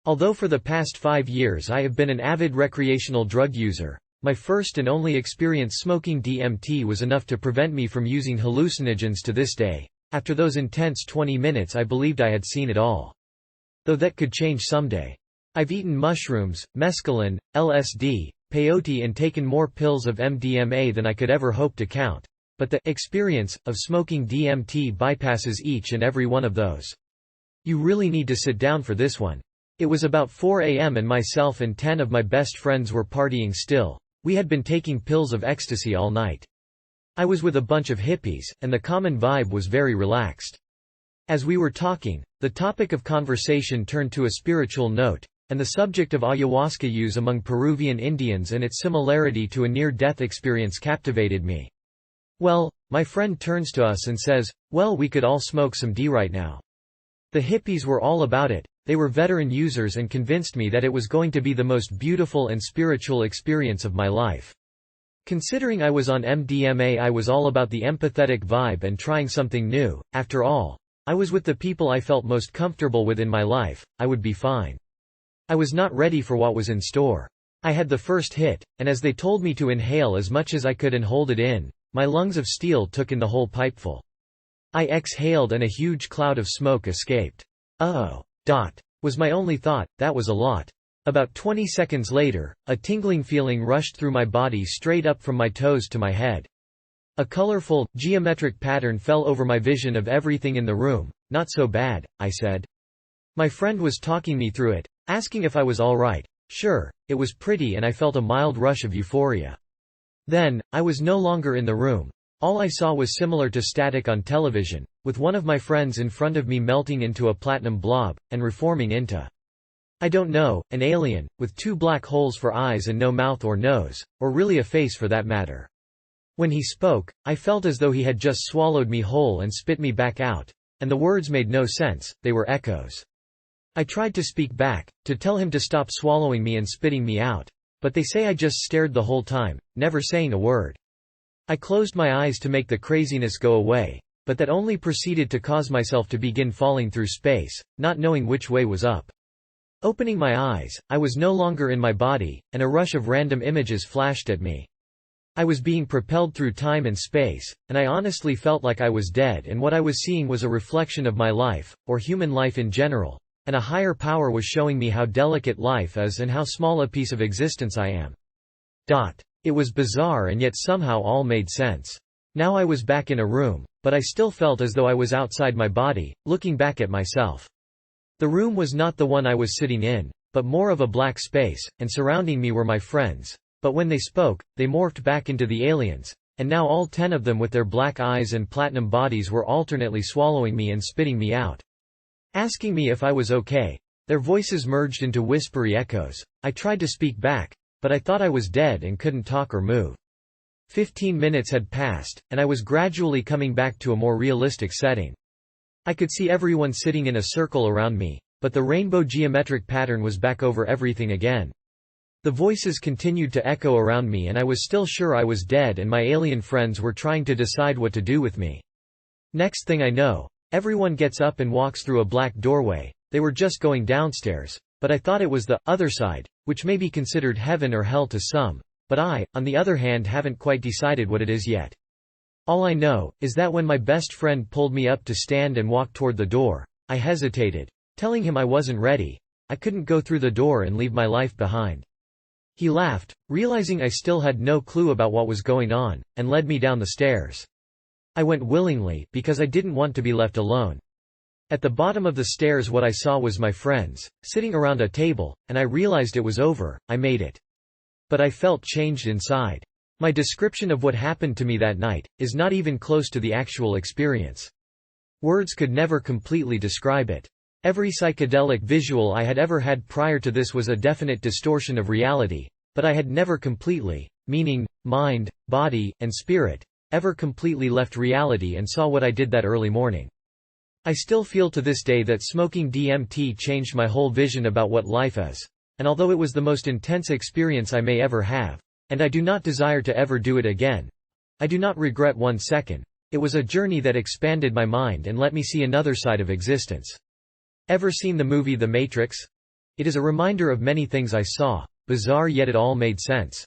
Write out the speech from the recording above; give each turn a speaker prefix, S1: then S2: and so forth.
S1: Although for the past 5 years I have been an avid recreational drug user, my first and only experience smoking DMT was enough to prevent me from using hallucinogens to this day. After those intense 20 minutes I believed I had seen it all. Though that could change someday. I've eaten mushrooms, mescaline, LSD, peyote and taken more pills of MDMA than I could ever hope to count. But the experience of smoking DMT bypasses each and every one of those. You really need to sit down for this one. It was about 4 a.m. and myself and 10 of my best friends were partying still. We had been taking pills of ecstasy all night. I was with a bunch of hippies, and the common vibe was very relaxed. As we were talking, the topic of conversation turned to a spiritual note, and the subject of ayahuasca use among Peruvian Indians and its similarity to a near-death experience captivated me. Well, my friend turns to us and says, well, we could all smoke some D right now. The hippies were all about it. They were veteran users and convinced me that it was going to be the most beautiful and spiritual experience of my life. Considering I was on MDMA, I was all about the empathetic vibe and trying something new. After all, I was with the people I felt most comfortable with in my life. I would be fine. I was not ready for what was in store. I had the first hit, and as they told me to inhale as much as I could and hold it in, my lungs of steel took in the whole pipeful. I exhaled and a huge cloud of smoke escaped. Uh-oh. Was my only thought. That was a lot. About 20 seconds later, a tingling feeling rushed through my body straight up from my toes to my head. A colorful, geometric pattern fell over my vision of everything in the room. Not so bad, I said. My friend was talking me through it, asking if I was all right. Sure, it was pretty and I felt a mild rush of euphoria. Then, I was no longer in the room. All I saw was similar to static on television, with one of my friends in front of me melting into a platinum blob, and reforming into, I don't know, an alien, with 2 black holes for eyes and no mouth or nose, or really a face for that matter. When he spoke, I felt as though he had just swallowed me whole and spit me back out, and the words made no sense, they were echoes. I tried to speak back, to tell him to stop swallowing me and spitting me out, but they say I just stared the whole time, never saying a word. I closed my eyes to make the craziness go away, but that only proceeded to cause myself to begin falling through space, not knowing which way was up. Opening my eyes, I was no longer in my body, and a rush of random images flashed at me. I was being propelled through time and space, and I honestly felt like I was dead, and what I was seeing was a reflection of my life, or human life in general, and a higher power was showing me how delicate life is and how small a piece of existence I am. It was bizarre and yet somehow all made sense. Now I was back in a room, but I still felt as though I was outside my body, looking back at myself. The room was not the one I was sitting in, but more of a black space, and surrounding me were my friends. But when they spoke, they morphed back into the aliens, and now all 10 of them with their black eyes and platinum bodies were alternately swallowing me and spitting me out. Asking me if I was okay. Their voices merged into whispery echoes. I tried to speak back, but I thought I was dead and couldn't talk or move. 15 minutes had passed, and I was gradually coming back to a more realistic setting. I could see everyone sitting in a circle around me, but the rainbow geometric pattern was back over everything again. The voices continued to echo around me and I was still sure I was dead and my alien friends were trying to decide what to do with me. Next thing I know, everyone gets up and walks through a black doorway. They were just going downstairs, but I thought it was the other side, which may be considered heaven or hell to some, but I, on the other hand, haven't quite decided what it is yet. All I know is that when my best friend pulled me up to stand and walk toward the door, I hesitated, telling him I wasn't ready. I couldn't go through the door and leave my life behind. He laughed, realizing I still had no clue about what was going on, and led me down the stairs. I went willingly, because I didn't want to be left alone. At the bottom of the stairs what I saw was my friends, sitting around a table, and I realized it was over. I made it. But I felt changed inside. My description of what happened to me that night is not even close to the actual experience. Words could never completely describe it. Every psychedelic visual I had ever had prior to this was a definite distortion of reality, but I had never completely, meaning, mind, body, and spirit, ever completely left reality and saw what I did that early morning. I still feel to this day that smoking DMT changed my whole vision about what life is, and although it was the most intense experience I may ever have, and I do not desire to ever do it again, I do not regret 1 second. It was a journey that expanded my mind and let me see another side of existence. Ever seen the movie The Matrix? It is a reminder of many things I saw. Bizarre, yet it all made sense.